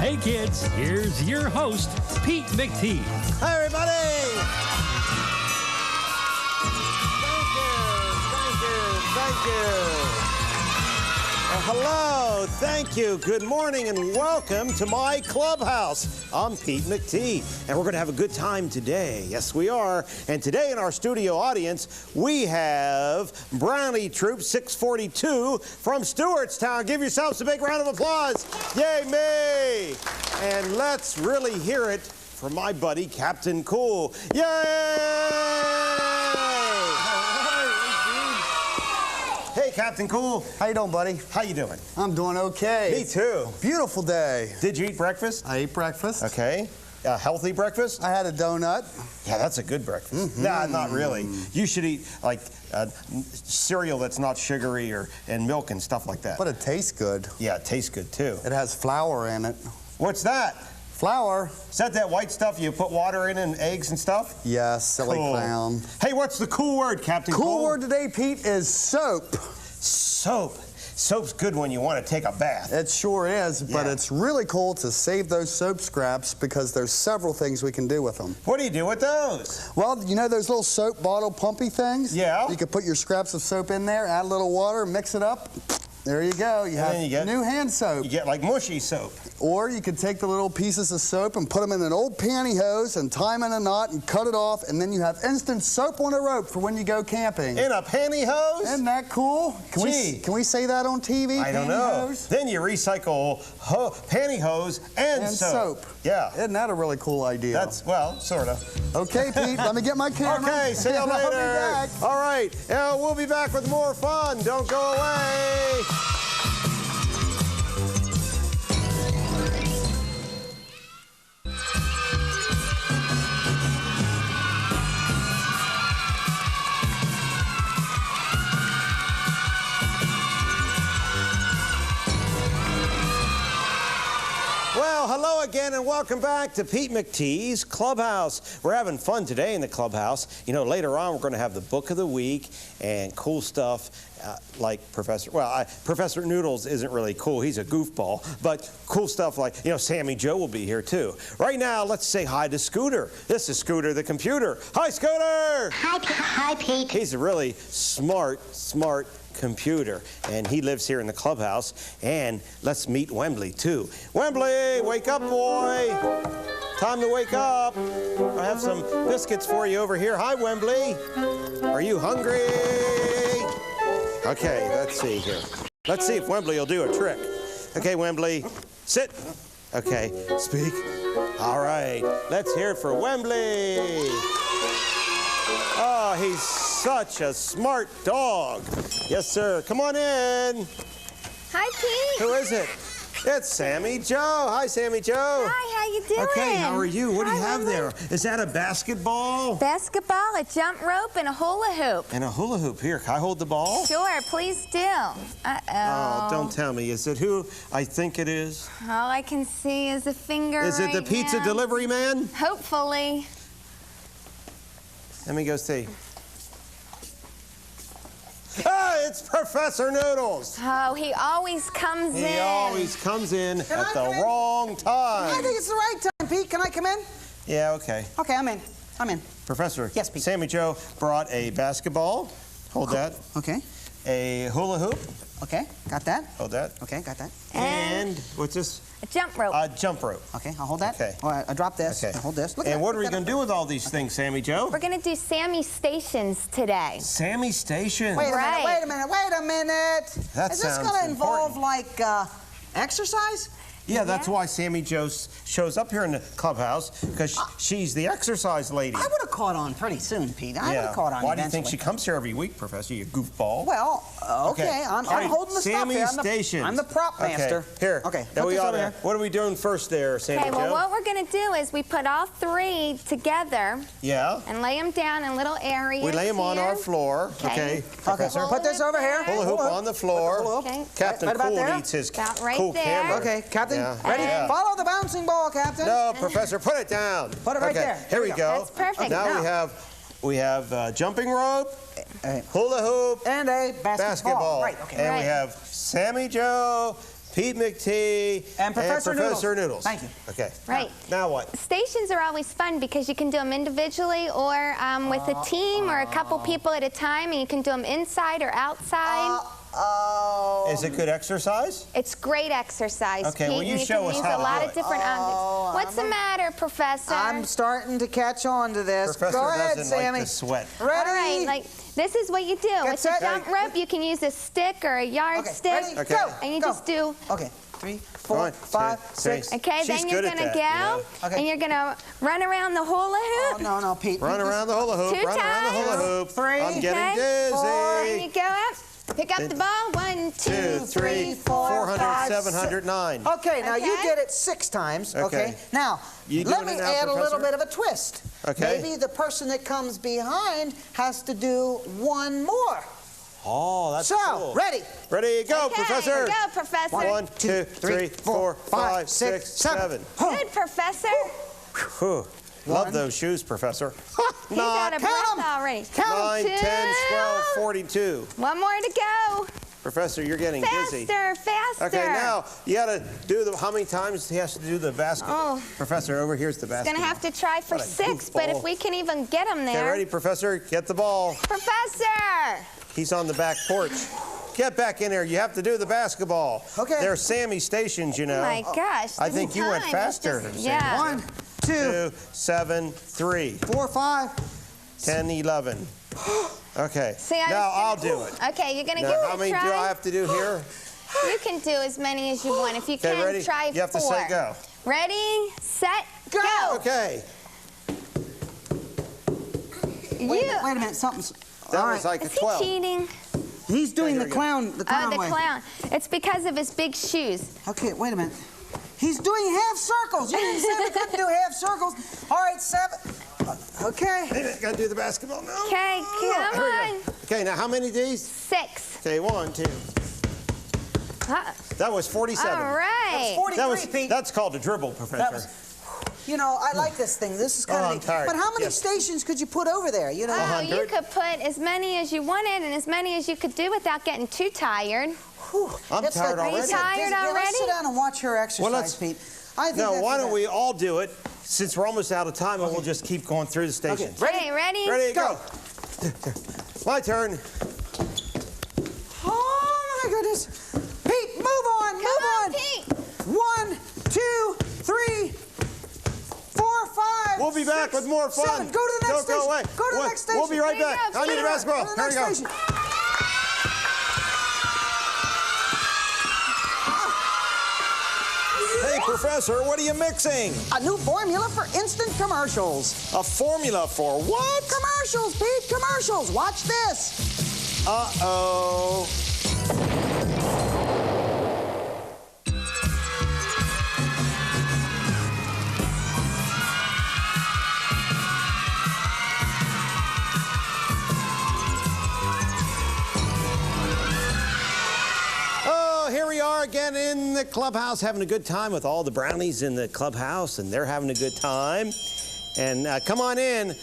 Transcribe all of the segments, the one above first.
Hey kids, here's your host, Pete McTee's. Hi everybody! Thank you. Hello, thank you, good morning, and welcome to my clubhouse. I'm Pete McTee, and we're going to have a good time today. Yes, we are. And today in our studio audience, we have Brownie Troop 642 from Stewartstown. Give yourselves a big round of applause. Yay, me! And let's really hear it from my buddy, Captain Cool. Yay! Hey, Captain Cool. How you doing, buddy? How you doing? I'm doing okay. Me too. Beautiful day. Did you eat breakfast? I ate breakfast. Okay. A healthy breakfast? I had a donut. Yeah, that's a good breakfast. Nah, not really. You should eat like cereal that's not sugary and milk and stuff like that. But it tastes good. Yeah, it tastes good too. It has flour in it. What's that? Flour? Is that white stuff you put water in and eggs and stuff? Yes, silly clown. Hey, what's the cool word, Captain Cool? Cool word today, Pete, is soap. Soap. Soap's good when you want to take a bath. It sure is, but Yeah. it's really cool to save those soap scraps because there's several things we can do with them. What do you do with those? Well, you know those little soap bottle pumpy things? Yeah. You could put your scraps of soap in there, add a little water, mix it up. There you go. You have new hand soap. You get like mushy soap. Or you could take the little pieces of soap and put them in an old pantyhose and tie them in a knot and cut it off, and then you have instant soap on a rope for when you go camping. In a pantyhose? Isn't that cool? Can we say that on TV? I don't know. Then you recycle pantyhose and soap. Yeah. Isn't that a really cool idea? That's, well, sort of. Okay, Pete, let me get my camera. Okay, see you later. I'll be back. All right, we'll be back with more fun. Don't go away. Well, hello again and welcome back to Pete McTee's Clubhouse. We're having fun today in the clubhouse. You know, later on we're going to have the book of the week and cool stuff like Professor Noodles isn't really cool. He's a goofball. But cool stuff like, you know, Sammy Joe will be here too. Right now, let's say hi to Scooter. This is Scooter the computer. Hi, Scooter! Hi, Pete. He's a really smart computer, and he lives here in the clubhouse. And let's meet Wembley too. Wembley, wake up, boy. Time to wake up. I have some biscuits for you over here. Hi, Wembley. Are you hungry? Okay, let's see here. Let's see if Wembley will do a trick. Okay, Wembley, sit. Okay, speak. All right, let's hear it for Wembley. Oh, he's such a smart dog. Yes, sir. Come on in. Hi, Pete. Who is it? It's Sammy Joe. Hi, Sammy Joe. Hi, how you doing? Okay, how are you? What do you have there? Is that a basketball? Basketball, a jump rope, and a hula hoop. And a hula hoop. Here, can I hold the ball? Sure, please do. Uh-oh. Oh, don't tell me. Is it who I think it is? All I can see is a finger. Is it the pizza delivery man? Hopefully. Let me go see. Ah, it's Professor Noodles. Oh, he always comes in. He always comes in at the wrong time. I think it's the right time, Pete. Can I come in? Yeah, okay. Okay, I'm in. I'm in. Professor. Yes, Pete. Sammy Joe brought a basketball. Hold that. Okay. A hula hoop. Okay, got that. Hold that. Okay, got that. And what's this? A jump rope. A jump rope. Okay, I'll hold that. Okay. All right, I drop this. Okay. I hold this. Look at And that. what are we going to do with all these things, Sammy Joe? We're going to do Sammy Stations today. Sammy Station. Wait a Right. minute, wait a minute, wait a minute. That Is this sounds going to involve, important. like, exercise? Yeah, that's why Sammy Joe shows up here in the clubhouse, because she's the exercise lady. I would have caught on pretty soon, Pete. I would have caught on Why do you eventually. think she comes here every week, Professor, you goofball? Well, okay, I'm All right, holding the stuff here. Sammy I'm the prop master. Okay, here. Okay, Now put this over here. what are we doing first there, Sammy Okay, well, Joe? what we're going to do is we put all three together Yeah. and lay them down in little areas. We lay them on here. our floor. Okay, Professor. Put this over here. Hula hoop on the floor. Okay. Captain Right about Cool there? needs his About right cool there. camera. Okay, Captain, Yeah. ready? Yeah. Follow the bouncing ball, Captain. No, Professor, put it down. Put it right Okay, there. Here we go. That's perfect. Now Now. we have jumping rope, hula hoop, And a basketball. basketball. Right, okay. And we Right. have Sammy Joe Pete McTee and Professor Noodles. Thank you. Okay. Right. Now what? Stations are always fun because you can do them individually or with a team or a couple people at a time, and you can do them inside or outside. Is it good exercise? It's great exercise, Okay, Pete, well, you and show can us use how a to lot do of it. different objects. What's the matter, Professor? I'm starting to catch on to this. Professor Go ahead, doesn't Sammy. like to sweat. Ready? All right, like this is what you do. With the set. jump rope, you can use a stick or a yardstick, ready? Okay. Go. and you Go. just do. Okay, 3, 4, 1, 5, 2, 6. 3. Okay, She's then you're good at gonna that, go, you know? Okay. and you're gonna run around the hula hoop. Oh, no, Pete. Run around the hula hoop. Two Run around the hula times. hoop. 3, I'm getting Okay. dizzy. Then you go up, pick up the ball. 1, 2, 2, 3, 400, 5, 709. Okay, now you Okay. did it 6 times. Okay. Okay. Now, You let doing me it now, add a little Professor? bit of a twist. Okay. Maybe the person that comes behind has to do one more. Oh, that's So, cool. ready? Ready, go, Okay, Professor. go, Professor. 1, 2, 3, 4, 5, 6, 7. Good, Professor. Whew. Love those shoes, Professor. He's out of count breath 'em. already. 9, 2. 10, 12, 42. One more to go. Professor, you're getting dizzy. Faster. Okay, now you got to do the. How many times he has to do the basketball? Oh. Professor, over here's the basketball. Gonna have to try for What a 6, but if goofball. we can even get him Get there. ready, Professor. Get the ball. Professor! He's on the back porch. Get back in there. You have to do the basketball. Okay. They're Sammy stations, you know. Oh my gosh. I this think you went time is faster, just- Sammy. yeah. 1, 2, 2, 7, 3, 4, 5. 10, 11. Okay. See, I now was I'll gonna- do it. Okay, you're gonna Now, give how it many a do try. I have to do here? You can do as many as you want. If you Okay, can, ready? try You have to 4. say go. Ready, set, go. Okay. Wait a minute, something's... That All was right. like a Is he 12. cheating? He's doing here the we go. clown, the clown Oh, the way. clown. It's because of his big shoes. Okay, wait a minute. He's doing half circles. You didn't say we couldn't do half circles. All right, 7. Okay. Wait a minute, gotta do the basketball now. Okay, come Here we go. on. Okay, now how many of these? 6. Okay, 1, 2. That was 47. All right. 43, Pete. That's called a dribble, Professor. was- You know, I like this thing. This is kind Oh, of I'm neat. tired. But how many Yes. stations could you put over there? You know? Oh, you 100. could put as many as you wanted and as many as you could do without getting too tired. Whew. I'm It's tired like- already. Are you tired Yeah, let's already? sit down and watch her exercise, Well, let's- Pete. I think No, that's why the don't best. we all do it? Since we're almost out of time, and we'll just keep going through the stations. Ready? Okay, ready? Ready, go. My turn. Oh, my goodness. Pete, move on. Come move on, on. Pete. 1, 2, 3, 4, 5. We'll be back 6, with more fun. 7. Go to the next Don't go station. away. Go to the next station. We'll be right Here you back. go, I need a Peter. basketball. Go to the Here we next go. station. Hey, Professor, what are you mixing? A new formula for instant commercials. A formula for what? Commercials, Pete, commercials. Watch this. Uh-oh. Oh, here we are again in the clubhouse having a good time with all the brownies in the clubhouse, and they're having a good time. And come on in.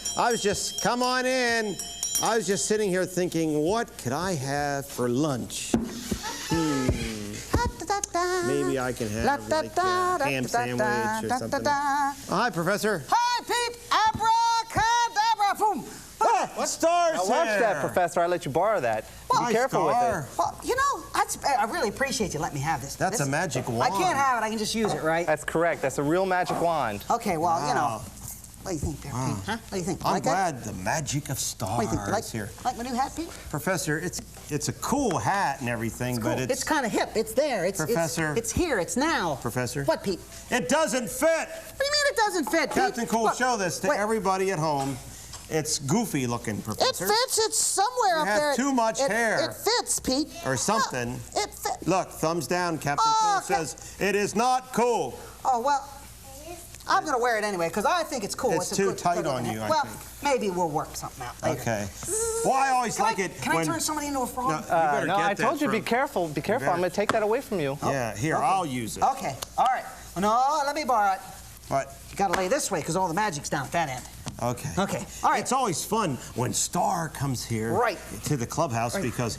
Come on in. I was just sitting here thinking, what could I have for lunch? Maybe I can have like a ham sandwich or something. Oh, hi, Professor. Hi, Pete. Abracadabra. Boom. Stars Now watch that, Professor. I let you borrow that. Hi, Be careful with Star. it. Well, you know, I really appreciate you letting me have this. That's a magic I wand. can't have it. I can just use it, right? That's correct. That's a real magic wand. Okay, well, you know. Wow. What do you think there, Pete? Huh? What do you think? I'm Like that? glad the magic of Starr What do you think? is here. Like my new hat, Pete? Professor, it's a cool hat and everything, but It's kind of hip. It's there. Professor. It's here. It's now. Professor. What, Pete? It doesn't fit. What do you mean it doesn't fit, Pete? Captain Cool, Look, show this to wait. everybody at home. It's goofy looking, It Professor. fits. It's somewhere You up have there. too much hair. It fits, Pete. Or something. No, it fits. Look, thumbs down, Captain Oh, Cool says, it is not cool. Oh, well, I'm going to wear it anyway because I think it's cool. It's a too good- tight good on hat. you, I well, think. maybe we'll work something out later. Okay. Well, I always like it Can when... I turn somebody into a frog? No, you better No, get I that told you, be from- careful. Be careful. better- I'm going to take that away from you. Yeah, here, Okay. I'll use it. Okay, all right. No, let me borrow it. What? You got to lay this way because all the magic's down at that end. Okay. Okay, all right. It's always fun when Starr comes here Right. to the clubhouse because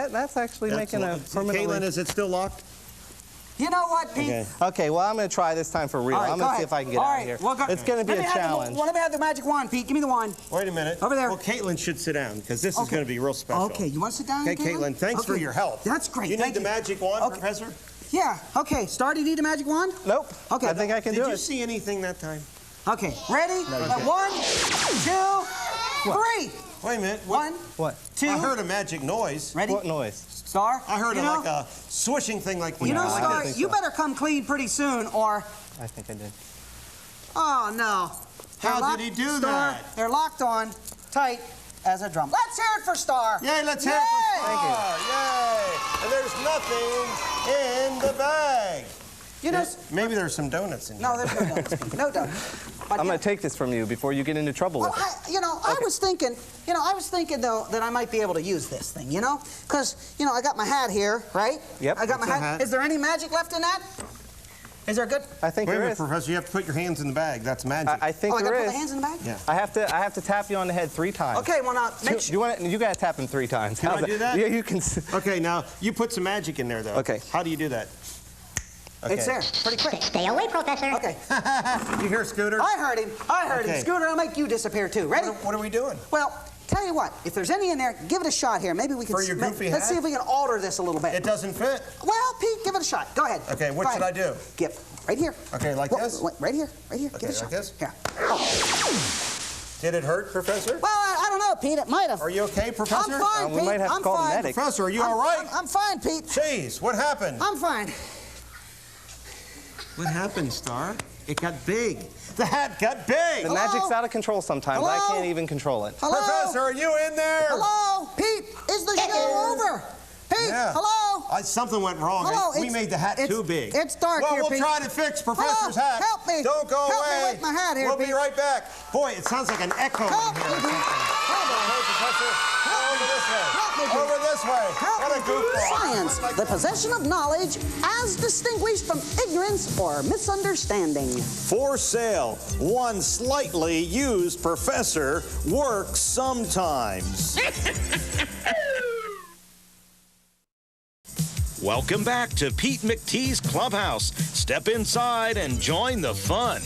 that's actually making a permanently... Caitlin, is it still locked? You know what, Pete? Okay, well, I'm going to try this time for real. All right, I'm going to see if I can get out of here. Well, It's going to be a challenge. Let me have the magic wand, Pete. Give me the wand. Wait a minute. Over there. Well, Caitlin should sit down because this is going to be real special. Okay, you want to sit down, Okay, Caitlin, thanks for your help. That's great. You need the magic wand, Professor? Yeah. Okay, Starr, do you need a magic wand? Nope. Okay. I think I can do it. Did you see anything that time? Okay, ready? No, 1, 2, 3. Wait a minute. 1, What? 2. I heard a magic noise. Ready? What noise? Starr? I heard like a swishing thing like when You know, like Starr, this. you better come clean pretty soon or... I think I did. Oh, no. How did he do Starr, that? they're locked on tight as a drum. Let's hear it for Starr. Yay, let's hear it for Starr. Yay. And there's nothing in the bag. You know... Maybe there's some donuts in here. No, there's no donuts, Pete. No donuts. But I'm going to take this from you before you get into trouble with it. I was thinking, though, that I might be able to use this thing, you know? Because, I got my hat here, right? Yep. I got my hat. hat. Is there any magic left in that? Is there good? I think Wait a there minute, is. Professor, you have to put your hands in the bag. That's magic. I think I there gotta is. put the hands in the bag? Yeah. I have to tap you on the head 3 times. Okay, well, now, make sure. You got to tap him 3 times. Can I do that? Yeah, you can. Okay, now, you put some magic in there, though. Okay. How do you do that? Okay. It's there, pretty quick. Stay away, Professor. Okay. You hear Scooter? I heard him. Okay. Scooter, I'll make you disappear, too. Ready? What are we doing? Well, tell you what. If there's any in there, give it a shot here. Maybe we can... For your goofy Let's hat? see if we can alter this a little bit. It doesn't fit. Well, Pete, give it a shot. Go ahead. Okay, what Go should ahead. I do? Give. Right here. Okay, like this? Right here. Right here. Okay, give it a shot. like this? Here. Did it hurt, Professor? Well, I don't know, Pete. It might have. Are you okay, Professor? I'm fine, we Pete. might have to I'm call the fine. medic. Professor, are you all right? I'm fine, Pete. Jeez, what happened? I'm fine. What happened, Starr? It got big. The hat got big. The magic's out of control sometimes. Hello? I can't even control it. Hello? Professor, are you in there? Hello? Pete, is the show over? Pete, Yeah. hello? Something went wrong. Hello, We made the hat too big. It's dark well, here, we'll Pete. try to fix Professor's Hello? hat. Help me. Don't go Help me away. with my hat here, We'll be Pete. right back. Boy, it sounds like an echo Help in me, here. Pete. Hey, Professor. Over this way. Help me, Pete. Over this way. What a goofball. Science, the possession of knowledge as distinguished from ignorance or misunderstanding. For sale, one slightly used professor works sometimes. Welcome back to Pete McTee's Clubhouse. Step inside and join the fun.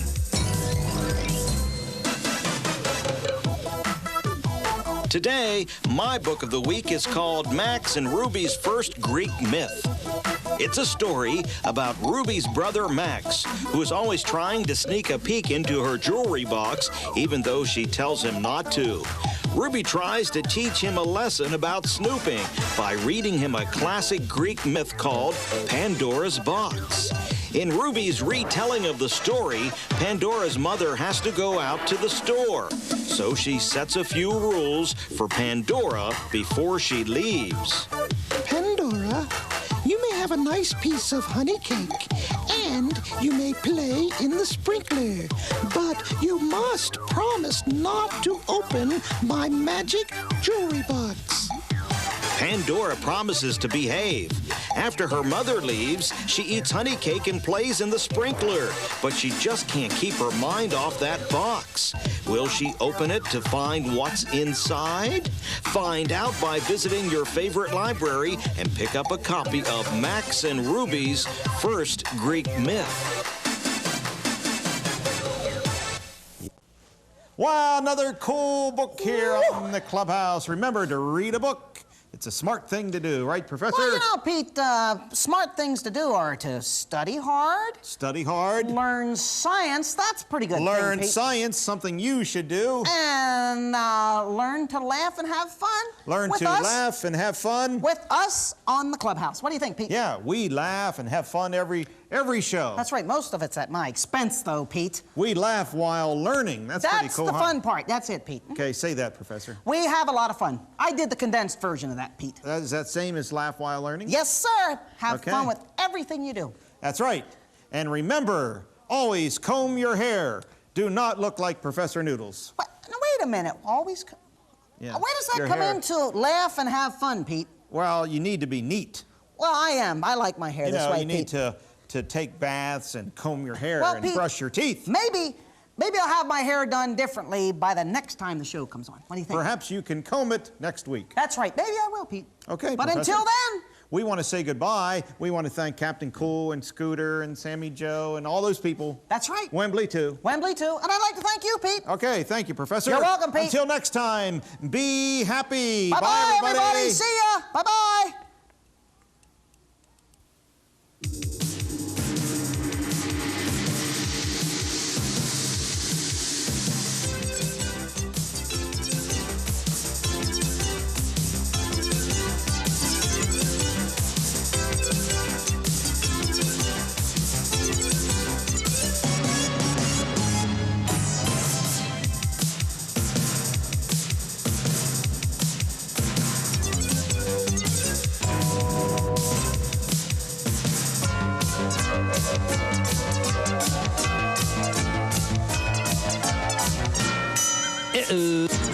Today, my book of the week is called Max and Ruby's First Greek Myth. It's a story about Ruby's brother Max, who is always trying to sneak a peek into her jewelry box, even though she tells him not to. Ruby tries to teach him a lesson about snooping by reading him a classic Greek myth called Pandora's Box. In Ruby's retelling of the story, Pandora's mother has to go out to the store. So she sets a few rules for Pandora before she leaves. Pandora, you may have a nice piece of honey cake, and you may play in the sprinkler, but you must promise not to open my magic jewelry box. Pandora promises to behave. After her mother leaves, she eats honey cake and plays in the sprinkler, but she just can't keep her mind off that box. Will she open it to find what's inside? Find out by visiting your favorite library and pick up a copy of Max and Ruby's First Greek Myth. Wow, another cool book here on the Clubhouse. Remember to read a book. It's a smart thing to do, right, Professor? Well, you know, Pete, smart things to do are to study hard. Study hard. Learn science. That's a pretty good Learn thing, Pete. science, something you should do. And learn to laugh and have fun. Learn with to us, laugh and have fun. with us on the Clubhouse. What do you think, Pete? Yeah, we laugh and have fun every show. That's right. Most of it's at my expense, though, Pete. We laugh while learning. That's pretty cool, the huh? fun part. That's it, Pete. Okay, say that, Professor. We have a lot of fun. I did the condensed version of that, Pete. Is that same as laugh while learning? Yes, sir. Have Okay. fun with everything you do. That's right. And remember, always comb your hair. Do not look like Professor Noodles. Now, wait a minute. Always. Yeah. Where does that Your come hair. into laugh and have fun, Pete? Well, you need to be neat. Well, I am. I like my hair You this know, way, you need Pete. to take baths and comb your hair Well, and Pete, brush your teeth. Maybe I'll have my hair done differently by the next time the show comes on. What do you think? Perhaps you can comb it next week. That's right. Maybe I will, Pete. Okay, But Professor. until then, we want to say goodbye. We want to thank Captain Cool and Scooter and Sammy Joe and all those people. That's right. Wembley, too. Wembley, too. And I'd like to thank you, Pete. Okay, thank you, Professor. You're welcome, Pete. Until next time, be happy. Bye-bye, Bye, everybody. See ya. Bye-bye. Uh-oh.